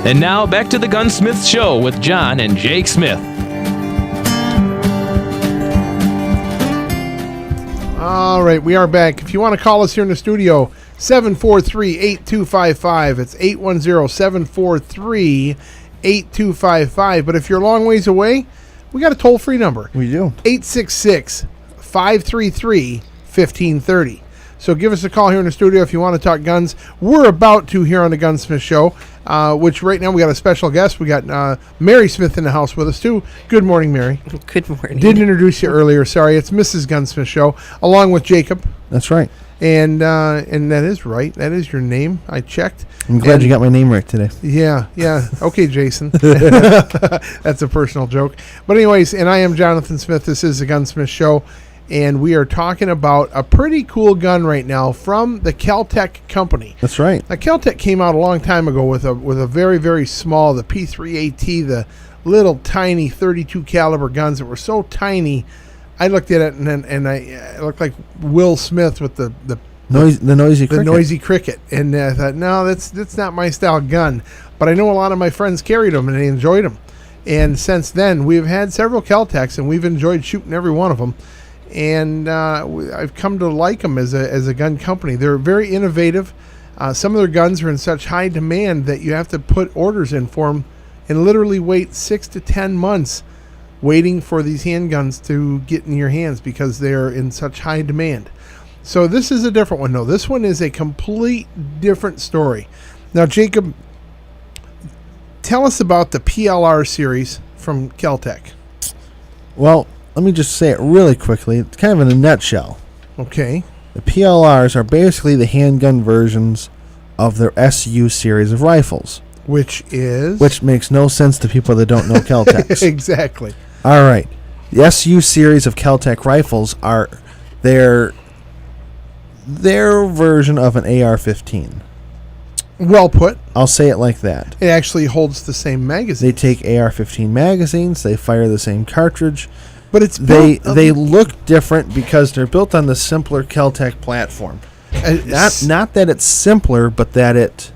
And now back to the Gunsmith Show with John and Jake Smith. All right, we are back. If you want to call us here in the studio, 743-8255. It's 810-743-8255. But if you're a long ways away, we got a toll-free number. We do. 866-533-1530. So give us a call here in the studio if you want to talk guns. We're about to here on the Gunsmith Show, which right now we got a special guest. We got Mary Smith in the house with us, too. Good morning, Mary. Good morning. Didn't introduce you earlier. Sorry. It's Mrs. Gunsmith Show, along with Jacob. That's right. And that is right. That is your name. I checked. I'm glad you got my name right today. Yeah. Okay, Jason. That's a personal joke. But anyways, and I am Jonathan Smith. This is the Gunsmith Show. And we are talking about a pretty cool gun right now from the Kel-Tec company. That's right. Now, Kel-Tec came out a long time ago with a very, very small, the P3AT, the little tiny 32 caliber guns that were so tiny. I looked at it and I looked like Will Smith with the noisy cricket. And I thought, no, that's not my style gun. But I know a lot of my friends carried them and they enjoyed them. And since then, we've had several Kel-Tecs and we've enjoyed shooting every one of them. And I've come to like them as a gun company. They're very innovative. Some of their guns are in such high demand that you have to put orders in for them and literally wait 6 to 10 months waiting for these handguns to get in your hands because they're in such high demand. So this is a different one, though. This one is a complete different story. Now, Jacob, tell us about the PLR series from Kel-Tec. Well, let me just say it really quickly. It's kind of in a nutshell. Okay. The PLRs are basically the handgun versions of their SU series of rifles. Which makes no sense to people that don't know Kel-Tecs. Exactly. All right. The SU series of Kel-Tec rifles are their version of an AR-15. Well put. I'll say it like that. It actually holds the same magazine. They take AR-15 magazines. They fire the same cartridge. But it's they look different because they're built on the simpler Kel-Tec platform. Not that it's simpler, but that it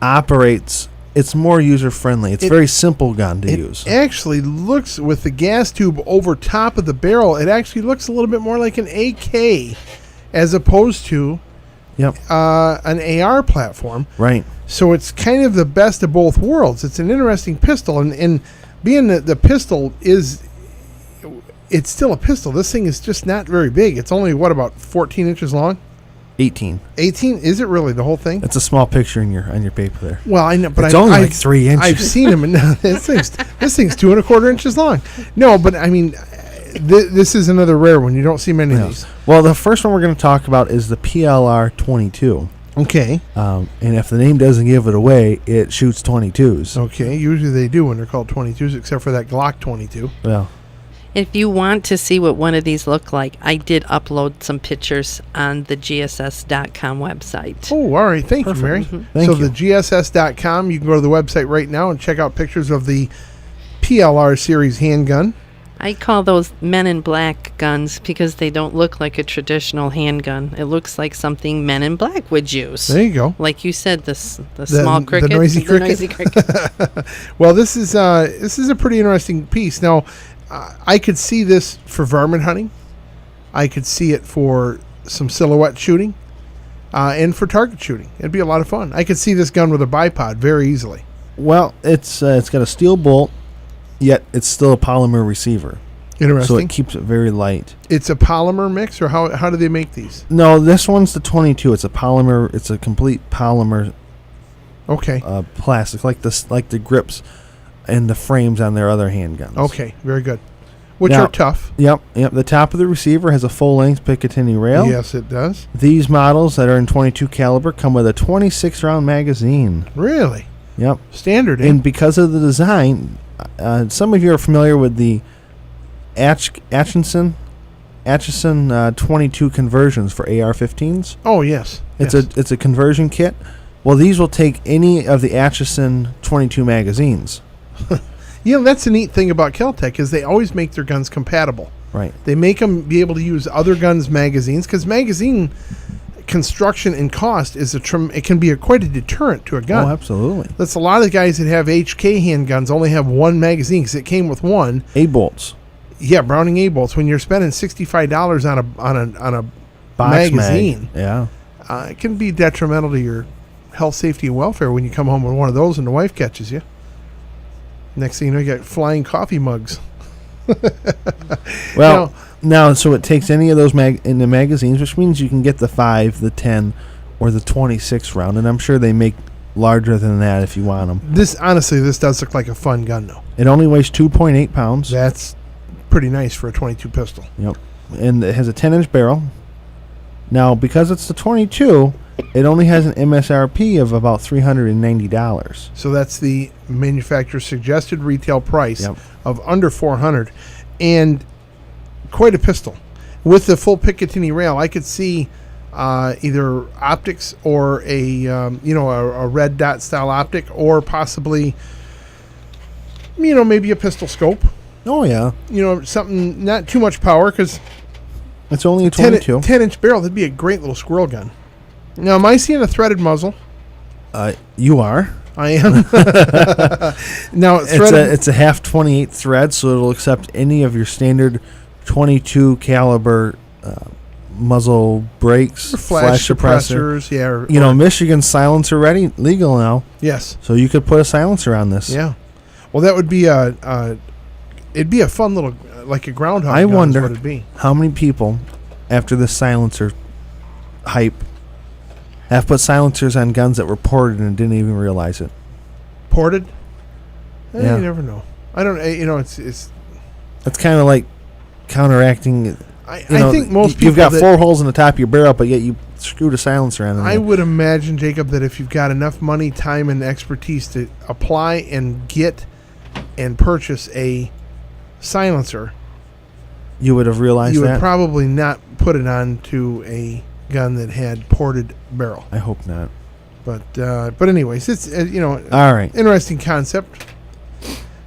operates. It's more user friendly. It's a very simple gun to use. It actually looks, with the gas tube over top of the barrel, it actually looks a little bit more like an AK as opposed to an AR platform. Right. So it's kind of the best of both worlds. It's an interesting pistol, and being that the pistol it's still a pistol. This thing is just not very big. It's only, about 14 inches long? 18. 18? Is it really the whole thing? It's a small picture on your paper there. Well, I know, but it's only like 3 inches. I've seen them, and this thing's 2.25 inches long. No, but I mean, this is another rare one. You don't see many of these. Well, the first one we're going to talk about is the PLR 22. Okay. And if the name doesn't give it away, it shoots 22s. Okay. Usually they do when they're called 22s, except for that Glock 22. Well. If you want to see what one of these look like, I did upload some pictures on the GSS.com website. Oh, all right. Thank you, Mary. Mm-hmm. Thank you. The GSS.com, you can go to the website right now and check out pictures of the PLR series handgun. I call those Men in Black guns because they don't look like a traditional handgun. It looks like something Men in Black would use. There you go. Like you said, the small cricket. The noisy cricket. Noisy cricket. Well, this is a pretty interesting piece. Now, I could see this for varmint hunting. I could see it for some silhouette shooting and for target shooting. It'd be a lot of fun. I could see this gun with a bipod very easily. Well, it's got a steel bolt, yet it's still a polymer receiver. Interesting. So it keeps it very light. It's a polymer mix, or how do they make these? No, this one's the 22. It's a polymer. It's a complete polymer. Okay. Plastic, like the grips and the frames on their other handguns. Okay, very good. Which are tough. Yep. The top of the receiver has a full-length Picatinny rail. Yes, it does. These models that are in 22 caliber come with a 26-round magazine. Really? Yep. Standard. And because of the design, some of you are familiar with the Atchison 22 conversions for AR-15s. Oh, yes. It's a conversion kit. Well, these will take any of the Atchison 22 magazines. That's a neat thing about Kel-Tec is they always make their guns compatible. Right. They make them be able to use other guns' magazines because magazine construction and cost is it can be quite a deterrent to a gun. Oh, absolutely. That's a lot of the guys that have HK handguns only have one magazine because it came with one. A-bolts. Yeah, Browning A-bolts. When you're spending $65 on a Box magazine, yeah, it can be detrimental to your health, safety, and welfare when you come home with one of those and the wife catches you. Next thing you know, you got flying coffee mugs. Well, now, so it takes any of those in the magazines, which means you can get the 5, the 10, or the 26 round, and I'm sure they make larger than that if you want them. This does look like a fun gun, though. It only weighs 2.8 pounds. That's pretty nice for a 22 pistol. Yep. And it has a 10-inch barrel. Now, because it's the 22, it only has an MSRP of about $390. So that's the manufacturer's suggested retail price Yep. of under $400, and quite a pistol. With the full Picatinny rail, I could see either optics or a red dot style optic, or possibly maybe a pistol scope. Oh, yeah. Something not too much power, because It's only a 22. 10-inch barrel, that'd be a great little squirrel gun. Now, am I seeing a threaded muzzle? You are. I am. Now, It's a half 28 thread, so it'll accept any of your standard 22 caliber muzzle brakes, flash suppressors. Yeah. Michigan silencer ready, legal now. Yes. So you could put a silencer on this. Yeah. Well, that would be it'd be a fun little, like a groundhog I gun wonder is what it'd be. how many people, after the silencer hype, have put silencers on guns that were ported and didn't even realize it. Ported? Yeah. You never know. I don't. It's. That's kind of like counteracting. I think most people. You've got 4 holes in the top of your barrel, but yet you screwed a silencer on it. I would imagine, Jacob, that if you've got enough money, time, and expertise to apply and get and purchase a silencer, You would have realized you that. would probably not put it on to a gun that had ported barrel. I hope not. But anyways, it's All right. interesting concept.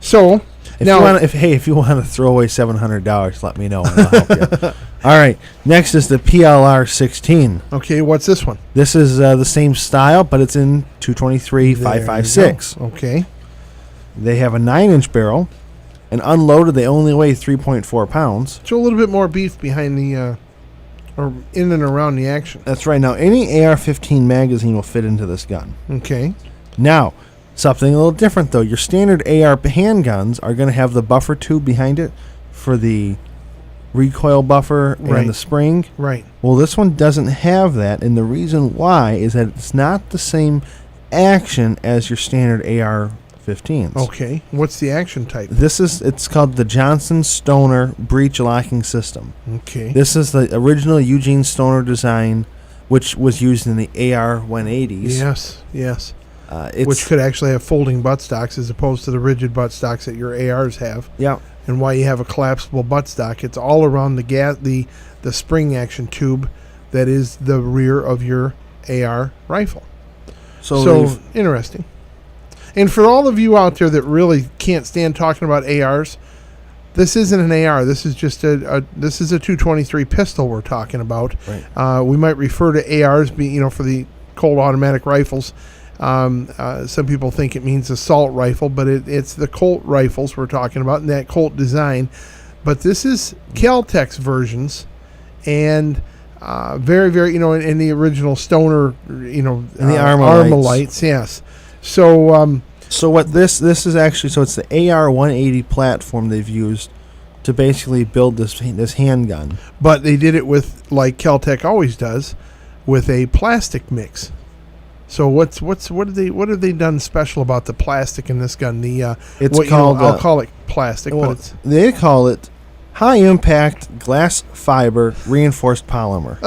So If you want to throw away $700, let me know and I'll help you. All right. Next is the PLR16. okay, what's this one? This is the same style, but it's in 223 There you 5.56. go. Okay. They have a 9-inch barrel, and unloaded they only weigh 3.4 pounds. So a little bit more beef behind the, or in and around the action. That's right. Now any AR-15 magazine will fit into this gun. Okay. Now, something a little different though. Your standard AR handguns are going to have the buffer tube behind it for the recoil buffer Right. and the spring. Right. Well, this one doesn't have that, and the reason why is that it's not the same action as your standard AR-15s. Okay. What's the action type? It's called the Johnson Stoner breech locking system. Okay. This is the original Eugene Stoner design, which was used in the AR-180s. Yes. Yes. It's, Which could actually have folding buttstocks as opposed to the rigid buttstocks that your ARs have. yeah. And why you have a collapsible buttstock, it's all around the spring action tube that is the rear of your AR rifle. So interesting. And for all of you out there that really can't stand talking about ARs, this isn't an AR. This is just a 223 pistol we're talking about. Right. We might refer to ARs being, for the Colt automatic rifles. Some people think it means assault rifle, but it's the Colt rifles we're talking about, and that Colt design. But this is Kel-Tec's versions, and very, very, in the original Stoner, and the Armor Armalites, yes. So, so what this is actually, so it's the AR-180 platform they've used to basically build this handgun. but they did it with, like Kel-Tec always does, with a plastic mix. So what have they done special about the plastic in this gun? I'll call it plastic, but it's they call it high impact glass fiber reinforced polymer.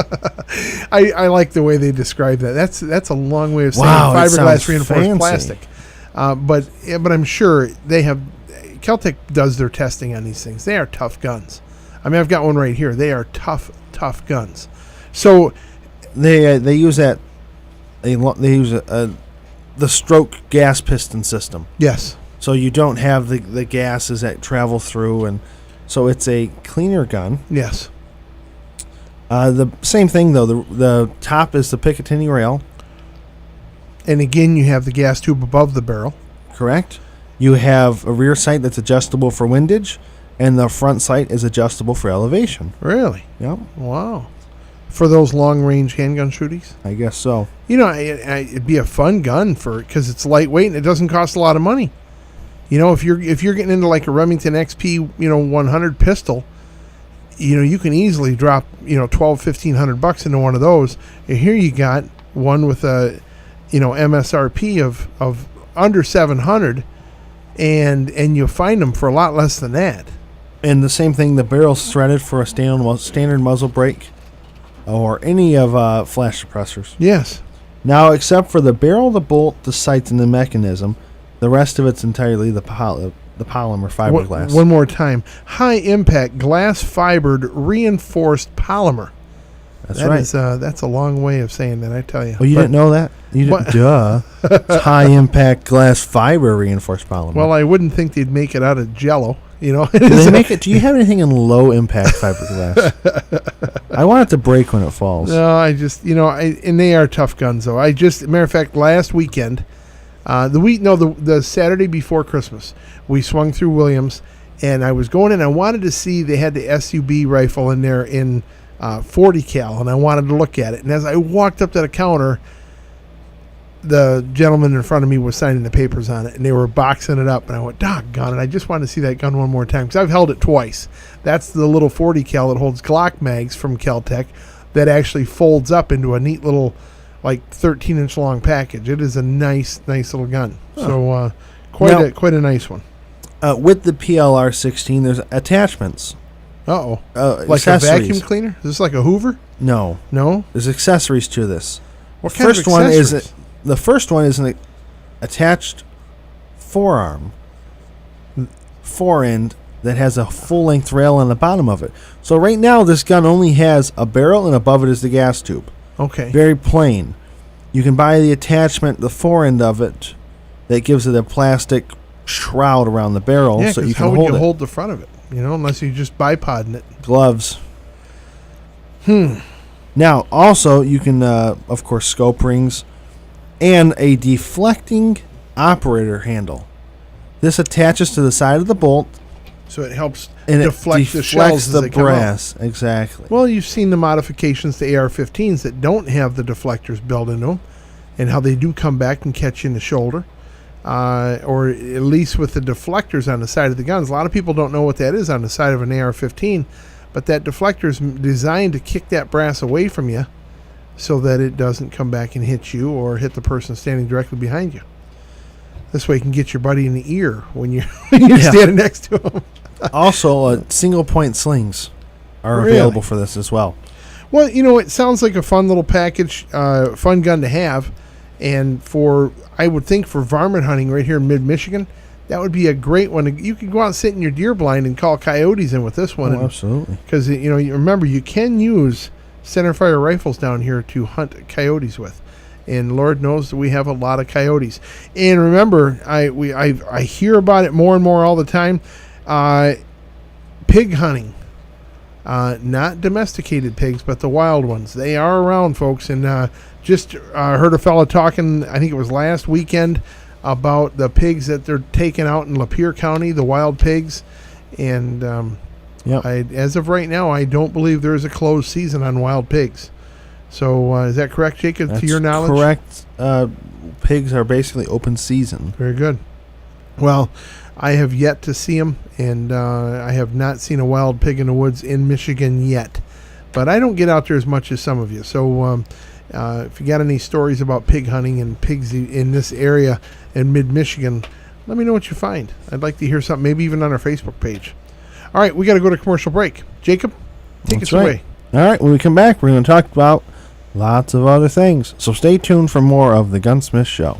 I like the way they describe that. That's a long way of saying Wow, it fiberglass sounds reinforced fancy. plastic. But I'm sure they have. Kel-Tec does their testing on these things. They are tough guns. I mean, I've got one right here. They are tough guns. So They use that. They use the stroke gas piston system. yes, So you don't have the gases that travel through, and so it's a cleaner gun. yes. The same thing, though. The top is the Picatinny rail. And again, you have the gas tube above the barrel. Correct. You have a rear sight that's adjustable for windage, and the front sight is adjustable for elevation. Really? Yep. Wow. For those long-range handgun shooties? I guess so. You know, it'd be a fun gun because it's lightweight and it doesn't cost a lot of money. You know, if you're getting into like a Remington XP, 100 pistol, you can easily drop, $1,200-$1,500 into one of those. And here you got one with a, MSRP of under 700, and you find them for a lot less than that. And the same thing, the barrel's threaded for a standard muzzle brake or any of flash suppressors. Yes. Now, except for the barrel, the bolt, the sights, and the mechanism, the rest of it's entirely the polymer fiberglass. One more time. High impact glass fibered reinforced polymer. That's right. That's a long way of saying that, I tell you. Oh, you didn't know that? You didn't? Duh. It's high impact glass fiber reinforced polymer. Well, I wouldn't think they'd make it out of Jello. Do they make it? Do you have anything in low impact fiberglass? I want it to break when it falls. No, I just and they are tough guns though. Matter of fact, last weekend, the Saturday before Christmas, we swung through Williams, and I was going in. I wanted to see they had the SUB rifle in there in 40 cal, and I wanted to look at it. And as I walked up to the counter, the gentleman in front of me was signing the papers on it, and they were boxing it up, and I went, doggone it, I just wanted to see that gun one more time, because I've held it twice. That's the little 40 cal that holds Glock mags from Kel-Tec that actually folds up into a neat little, like, 13-inch long package. It is a nice little gun. Huh. So quite a nice one. With the PLR16, there's attachments. Like a vacuum cleaner? Is this like a Hoover? No. There's accessories to this. What kind of accessories? The first one is an attached forearm, forend, that has a full-length rail on the bottom of it. So right now, this gun only has a barrel, and above it is the gas tube. Okay. Very plain. You can buy the attachment, the forend of it, that gives it a plastic shroud around the barrel, so you can hold it. How would you hold the front of it? Unless you're just bipodding it. Gloves. Now, also, you can, of course, scope rings and a deflecting operator handle. This attaches to the side of the bolt. So it helps and deflect the shells the brass. Exactly. Well, you've seen the modifications to AR-15s that don't have the deflectors built into them, and how they do come back and catch you in the shoulder. Or at least with the deflectors on the side of the guns. A lot of people don't know what that is on the side of an AR-15, but that deflector is designed to kick that brass away from you so that it doesn't come back and hit you or hit the person standing directly behind you. This way you can get your buddy in the ear when you're standing next to him. Also, single-point slings are available for this as well. Well, it sounds like a fun little package, fun gun to have. And I would think for varmint hunting right here in mid-Michigan, that would be a great one. You could go out and sit in your deer blind and call coyotes in with this one. Absolutely. Because, you remember, you can use centerfire rifles down here to hunt coyotes with. And Lord knows that we have a lot of coyotes. And remember, I hear about it more and more all the time. Pig hunting. Not domesticated pigs, but the wild ones. They are around, folks. And just heard a fellow talking, I think it was last weekend, about the pigs that they're taking out in Lapeer County, the wild pigs. And as of right now, I don't believe there is a closed season on wild pigs. So is that correct, Jacob, to your knowledge? Correct. Pigs are basically open season. Very good. Well, I have yet to see them, and I have not seen a wild pig in the woods in Michigan yet. But I don't get out there as much as some of you. So if you got any stories about pig hunting and pigs in this area in mid-Michigan, let me know what you find. I'd like to hear something, maybe even on our Facebook page. All right, we got to go to commercial break. Jacob, take us away. All right, when we come back, we're going to talk about lots of other things. So stay tuned for more of The Gunsmith Show.